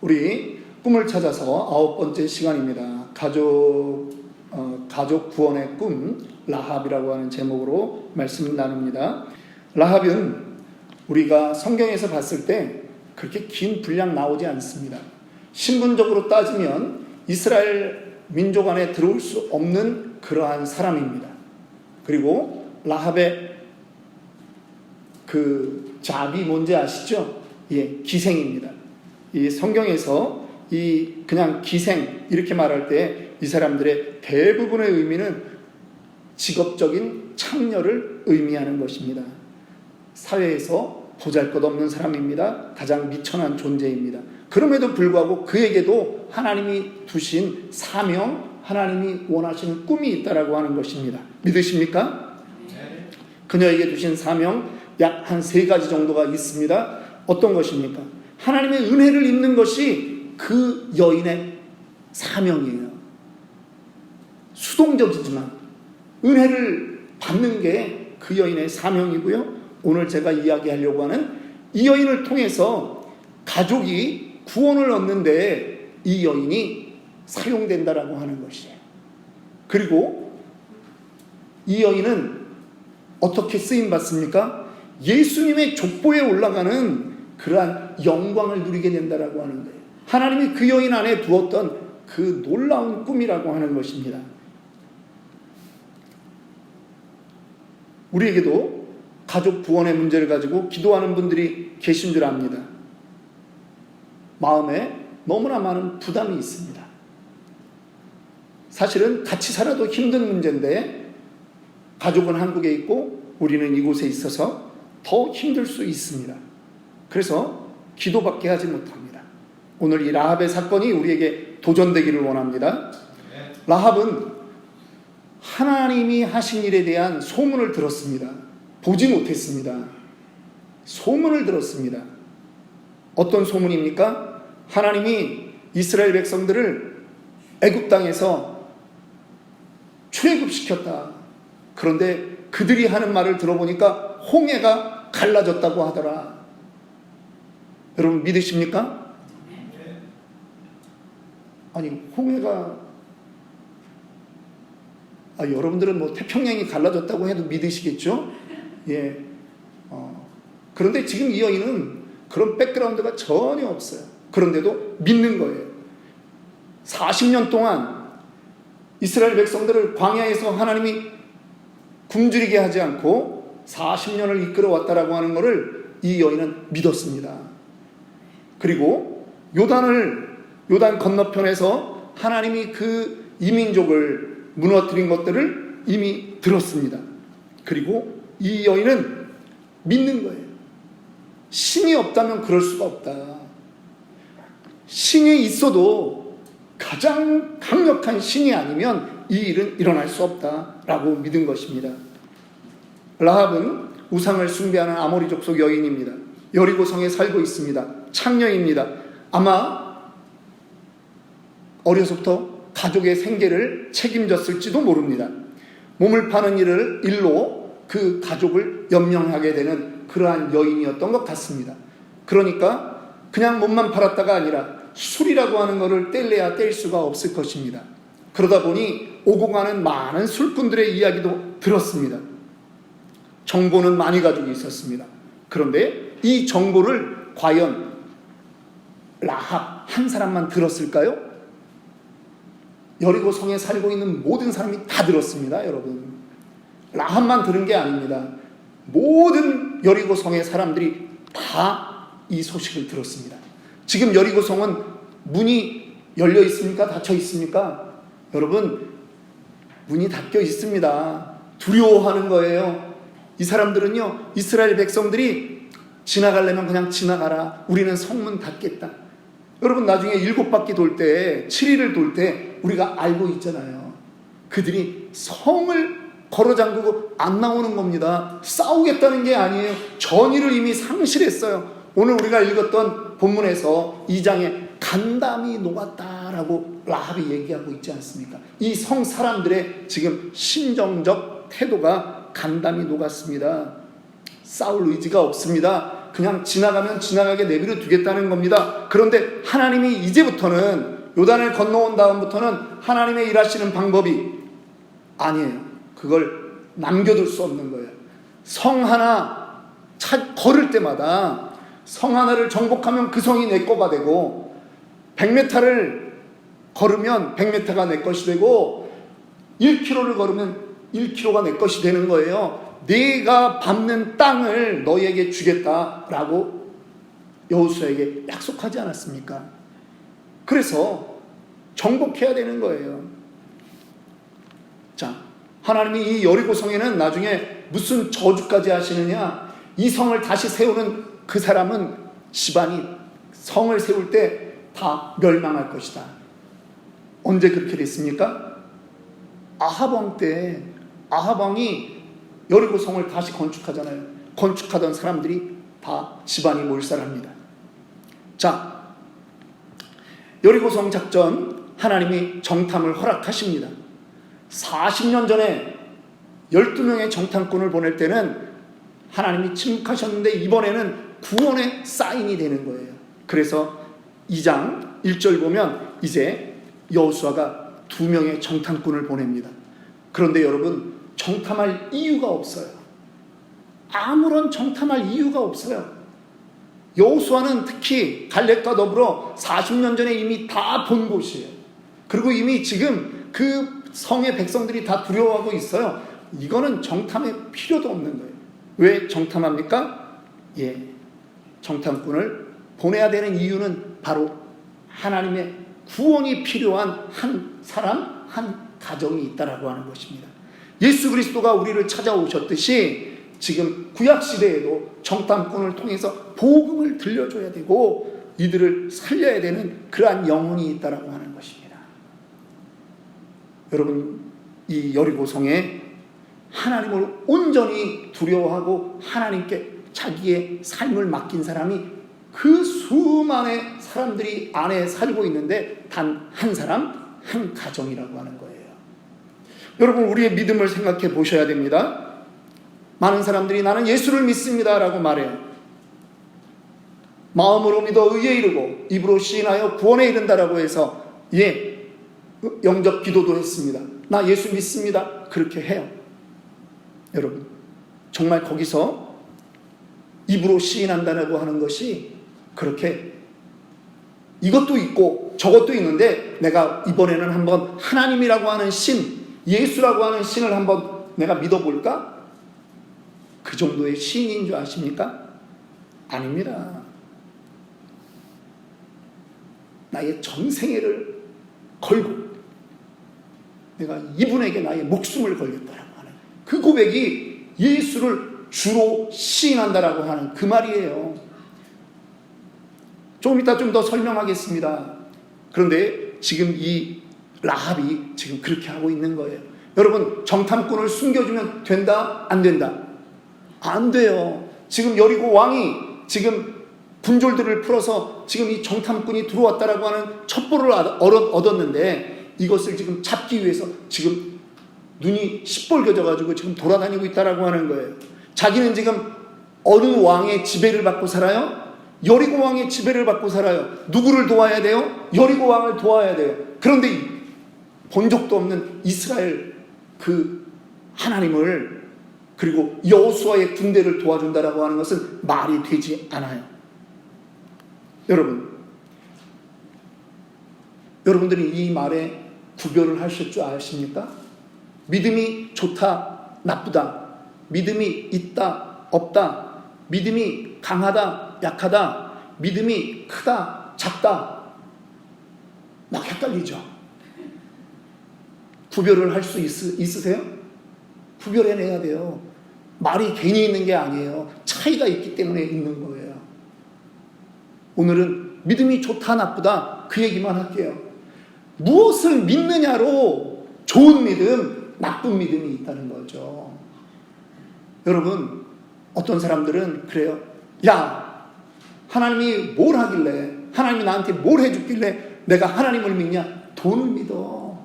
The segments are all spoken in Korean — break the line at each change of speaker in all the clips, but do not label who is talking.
우리 꿈을 찾아서 9번째 시간입니다. 가족 구원의 꿈, 라합이라고 하는 제목으로 말씀을 나눕니다. 라합은 우리가 성경에서 봤을 때 그렇게 긴 분량 나오지 않습니다. 신분적으로 따지면 이스라엘 민족 안에 들어올 수 없는 그러한 사람입니다. 그리고 라합의 그 잡이 뭔지 아시죠? 예, 기생입니다. 이 성경에서 이 그냥 기생 이렇게 말할 때 이 사람들의 대부분의 의미는 직업적인 창녀를 의미하는 것입니다. 사회에서 보잘것없는 사람입니다. 가장 미천한 존재입니다. 그럼에도 불구하고 그에게도 하나님이 두신 사명, 하나님이 원하시는 꿈이 있다라고 하는 것입니다. 믿으십니까? 네. 그녀에게 두신 사명 약 한 3가지 정도가 있습니다. 어떤 것입니까? 하나님의 은혜를 입는 것이 그 여인의 사명이에요. 수동적이지만 은혜를 받는 게 그 여인의 사명이고요. 오늘 제가 이야기하려고 하는 이 여인을 통해서 가족이 구원을 얻는데 이 여인이 사용된다라고 하는 것이에요. 그리고 이 여인은 어떻게 쓰임받습니까? 예수님의 족보에 올라가는 그러한 영광을 누리게 된다라고 하는 거예요. 하나님이 그 여인 안에 두었던 그 놀라운 꿈이라고 하는 것입니다. 우리에게도 가족 구원의 문제를 가지고 기도하는 분들이 계신 줄 압니다. 마음에 너무나 많은 부담이 있습니다. 사실은 같이 살아도 힘든 문제인데 가족은 한국에 있고 우리는 이곳에 있어서 더 힘들 수 있습니다. 그래서 기도밖에 하지 못합니다. 오늘 이 라합의 사건이 우리에게 도전되기를 원합니다. 라합은 하나님이 하신 일에 대한 소문을 들었습니다. 보지 못했습니다. 소문을 들었습니다. 어떤 소문입니까? 하나님이 이스라엘 백성들을 애굽 땅에서 출애굽시켰다. 그런데 그들이 하는 말을 들어보니까 홍해가 갈라졌다고 하더라. 여러분 믿으십니까? 아니 홍해가 여러분들은 뭐 태평양이 갈라졌다고 해도 믿으시겠죠? 예. 그런데 지금 이 여인은 그런 백그라운드가 전혀 없어요. 그런데도 믿는 거예요. 40년 동안 이스라엘 백성들을 광야에서 하나님이 굶주리게 하지 않고 40년을 이끌어왔다라고 하는 것을 이 여인은 믿었습니다. 그리고 요단 건너편에서 하나님이 그 이민족을 무너뜨린 것들을 이미 들었습니다. 그리고 이 여인은 믿는 거예요. 신이 없다면 그럴 수가 없다. 신이 있어도 가장 강력한 신이 아니면 이 일은 일어날 수 없다라고 믿은 것입니다. 라합은 우상을 숭배하는 아모리 족속 여인입니다. 여리고성에 살고 있습니다. 창녀입니다. 아마 어려서부터 가족의 생계를 책임졌을지도 모릅니다. 몸을 파는 일로 그 가족을 연명하게 되는 그러한 여인이었던 것 같습니다. 그러니까 그냥 몸만 팔았다가 아니라 술이라고 하는 것을 뗄래야 뗄 수가 없을 것입니다. 그러다 보니 오고 가는 많은 술꾼들의 이야기도 들었습니다. 정보는 많이 가지고 있었습니다. 그런데 이 정보를 과연 라합 한 사람만 들었을까요? 여리고 성에 살고 있는 모든 사람이 다 들었습니다. 여러분, 라합만 들은 게 아닙니다. 모든 여리고 성의 사람들이 다 이 소식을 들었습니다. 지금 여리고 성은 문이 열려 있습니까? 닫혀 있습니까? 여러분, 문이 닫혀 있습니다. 두려워하는 거예요. 이 사람들은요, 이스라엘 백성들이 지나가려면 그냥 지나가라. 우리는 성문 닫겠다. 여러분, 나중에 7바퀴 돌 때, 7일을 돌 때 우리가 알고 있잖아요. 그들이 성을 걸어 잠그고 안 나오는 겁니다. 싸우겠다는 게 아니에요. 전의를 이미 상실했어요. 오늘 우리가 읽었던 본문에서 2장에 간담이 녹았다라고 라합이 얘기하고 있지 않습니까? 이 성 사람들의 지금 심정적 태도가 간담이 녹았습니다. 싸울 의지가 없습니다. 그냥 지나가면 지나가게 내버려 두겠다는 겁니다. 그런데 하나님이 이제부터는 요단을 건너온 다음부터는 하나님의 일하시는 방법이 아니에요. 그걸 남겨둘 수 없는 거예요. 성 하나 걸을 때마다 성 하나를 정복하면 그 성이 내 거가 되고 100m를 걸으면 100m가 내 것이 되고 1km를 걸으면 1km가 내 것이 되는 거예요. 내가 밟는 땅을 너희에게 주겠다라고 여호수아에게 약속하지 않았습니까? 그래서 정복해야 되는 거예요. 자, 하나님이 이 여리고 성에는 나중에 무슨 저주까지 하시느냐? 이 성을 다시 세우는 그 사람은 집안이 성을 세울 때 다 멸망할 것이다. 언제 그렇게 됐습니까? 아합 왕 때 아합 왕이 여리고 성을 다시 건축하잖아요. 건축하던 사람들이 다 집안이 몰살합니다. 자, 여리고 성 작전 하나님이 정탐을 허락하십니다. 40년 전에 12명의 정탐꾼을 보낼 때는 하나님이 침묵하셨는데 이번에는 구원의 사인이 되는 거예요. 그래서 2장 1절 보면 이제 여호수아가 2명의 정탐꾼을 보냅니다. 그런데 여러분, 정탐할 이유가 없어요. 아무런 정탐할 이유가 없어요. 여호수아는 특히 갈렙과 더불어 40년 전에 이미 다 본 곳이에요. 그리고 이미 지금 그 성의 백성들이 다 두려워하고 있어요. 이거는 정탐의 필요도 없는 거예요. 왜 정탐합니까? 정탐꾼을 보내야 되는 이유는 바로 하나님의 구원이 필요한 한 사람, 한 가정이 있다라고 하는 것입니다. 예수 그리스도가 우리를 찾아오셨듯이 지금 구약시대에도 정탐꾼을 통해서 복음을 들려줘야 되고 이들을 살려야 되는 그러한 영혼이 있다라고 하는 것입니다. 여러분, 이 여리고성에 하나님을 온전히 두려워하고 하나님께 자기의 삶을 맡긴 사람이 그 수많은 사람들이 안에 살고 있는데 단 한 사람, 한 가정이라고 하는 거예요. 여러분, 우리의 믿음을 생각해 보셔야 됩니다. 많은 사람들이 나는 예수를 믿습니다 라고 말해요. 마음으로 믿어 의에 이르고 입으로 시인하여 구원에 이른다라고 해서 영접 기도도 했습니다. 나 예수 믿습니다. 그렇게 해요. 여러분, 정말 거기서 입으로 시인한다라고 하는 것이 그렇게 이것도 있고 저것도 있는데 내가 이번에는 한번 하나님이라고 하는 신, 예수라고 하는 신을 한번 내가 믿어볼까? 그 정도의 신인 줄 아십니까? 아닙니다. 나의 전생애를 걸고 내가 이분에게 나의 목숨을 걸겠다라고 하는 그 고백이 예수를 주로 시인한다라고 하는 그 말이에요. 조금 이따 좀 더 설명하겠습니다. 그런데 지금 이 라합이 지금 그렇게 하고 있는 거예요. 여러분, 정탐꾼을 숨겨주면 된다? 안 된다? 안 돼요. 지금 여리고 왕이 지금 군졸들을 풀어서 지금 이 정탐꾼이 들어왔다라고 하는 첩보를 얻었는데 이것을 지금 잡기 위해서 지금 눈이 시뻘개져가지고 지금 돌아다니고 있다라고 하는 거예요. 자기는 지금 어느 왕의 지배를 받고 살아요? 여리고 왕의 지배를 받고 살아요. 누구를 도와야 돼요? 여리고 왕을 도와야 돼요. 그런데 본 적도 없는 이스라엘 그 하나님을 그리고 여호수아의 군대를 도와준다라고 하는 것은 말이 되지 않아요. 여러분들이 이 말에 구별을 하실 줄 아십니까? 믿음이 좋다, 나쁘다, 믿음이 있다, 없다, 믿음이 강하다, 약하다, 믿음이 크다, 작다, 막 헷갈리죠. 구별을 할 수 있으세요? 구별해내야 돼요. 말이 괜히 있는 게 아니에요. 차이가 있기 때문에 있는 거예요. 오늘은 믿음이 좋다, 나쁘다 그 얘기만 할게요. 무엇을 믿느냐로 좋은 믿음, 나쁜 믿음이 있다는 거죠. 여러분, 어떤 사람들은 그래요. 야, 하나님이 뭘 하길래, 하나님이 나한테 뭘 해줬길래 내가 하나님을 믿냐? 돈을 믿어.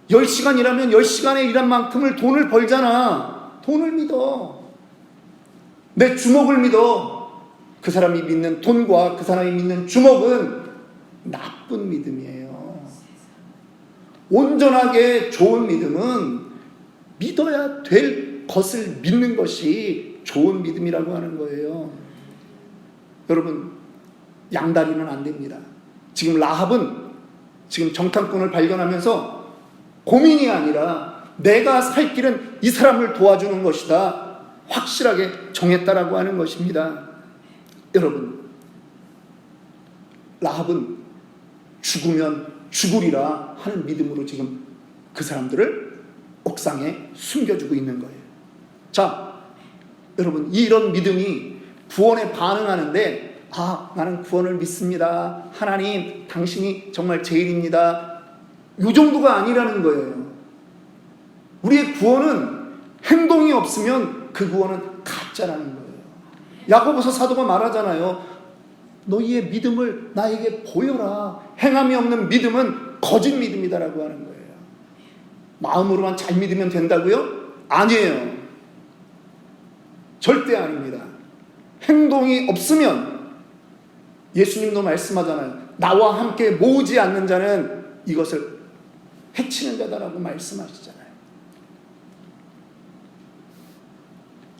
10시간 일하면 10시간에 일한 만큼을 돈을 벌잖아. 돈을 믿어. 내 주먹을 믿어. 그 사람이 믿는 돈과 그 사람이 믿는 주먹은 나쁜 믿음이에요. 온전하게 좋은 믿음은 믿어야 될 것을 믿는 것이 좋은 믿음이라고 하는 거예요. 여러분, 양다리는 안 됩니다. 지금 라합은 지금 정탐꾼을 발견하면서 고민이 아니라 내가 살 길은 이 사람을 도와주는 것이다, 확실하게 정했다라고 하는 것입니다. 여러분, 라합은 죽으면 죽으리라 하는 믿음으로 지금 그 사람들을 옥상에 숨겨주고 있는 거예요. 자, 여러분, 이런 믿음이 구원에 반응하는데, 나는 구원을 믿습니다. 하나님, 당신이 정말 제일입니다. 이 정도가 아니라는 거예요. 우리의 구원은 행동이 없으면 그 구원은 가짜라는 거예요. 야고보서 사도가 말하잖아요. 너희의 믿음을 나에게 보여라. 행함이 없는 믿음은 거짓 믿음이다라고 하는 거예요. 마음으로만 잘 믿으면 된다고요? 아니에요. 절대 아닙니다. 행동이 없으면, 예수님도 말씀하잖아요. 나와 함께 모으지 않는 자는 이것을 해치는 자다라고 말씀하시잖아요.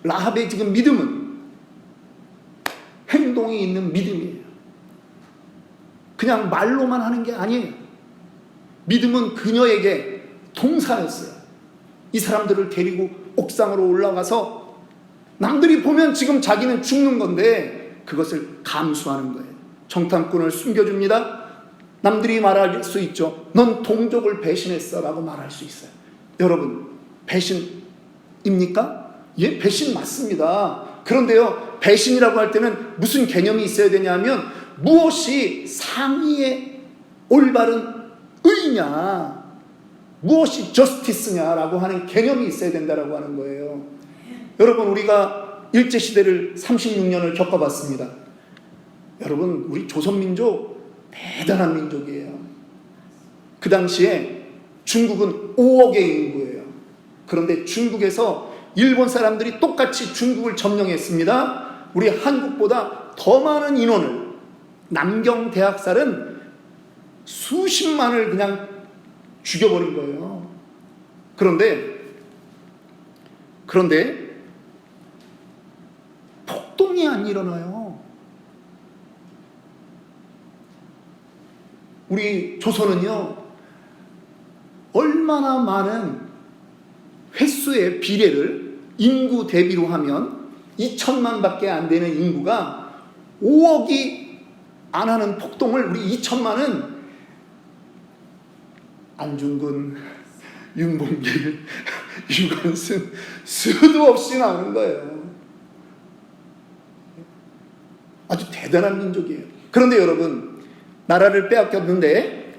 라합의 지금 믿음은 행동이 있는 믿음이에요. 그냥 말로만 하는 게 아니에요. 믿음은 그녀에게 동사였어요. 이 사람들을 데리고 옥상으로 올라가서 남들이 보면 지금 자기는 죽는 건데 그것을 감수하는 거예요. 정탐꾼을 숨겨줍니다. 남들이 말할 수 있죠. 넌 동족을 배신했어 라고 말할 수 있어요. 여러분, 배신입니까? 예, 배신 맞습니다. 그런데요, 배신이라고 할 때는 무슨 개념이 있어야 되냐면, 무엇이 상위의 올바른 의냐, 무엇이 저스티스냐라고 하는 개념이 있어야 된다라고 하는 거예요. 여러분, 우리가 일제시대를 36년을 겪어봤습니다. 여러분, 우리 조선민족 대단한 민족이에요. 그 당시에 중국은 5억의 인구예요. 그런데 중국에서 일본 사람들이 똑같이 중국을 점령했습니다. 우리 한국보다 더 많은 인원을, 남경대학살은 수십만을 그냥 죽여버린 거예요. 그런데 폭동이 안 일어나요. 우리 조선은요, 얼마나 많은 횟수의 비례를 인구 대비로 하면 2천만 밖에 안 되는 인구가 5억이 안 하는 폭동을 우리 2천만은 안중근, 윤봉길, 유관순 수도 없이 나오는 거예요. 아주 대단한 민족이에요. 그런데 여러분, 나라를 빼앗겼는데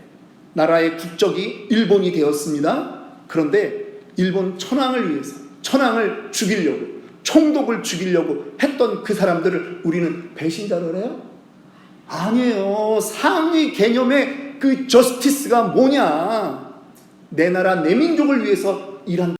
나라의 국적이 일본이 되었습니다. 그런데 일본 천황을 위해서, 천황을 죽이려고, 총독을 죽이려고 했던 그 사람들을 우리는 배신자로 해요? 아니에요. 상위 개념의 그 저스티스가 뭐냐? 내 나라, 내 민족을 위해서 일한다.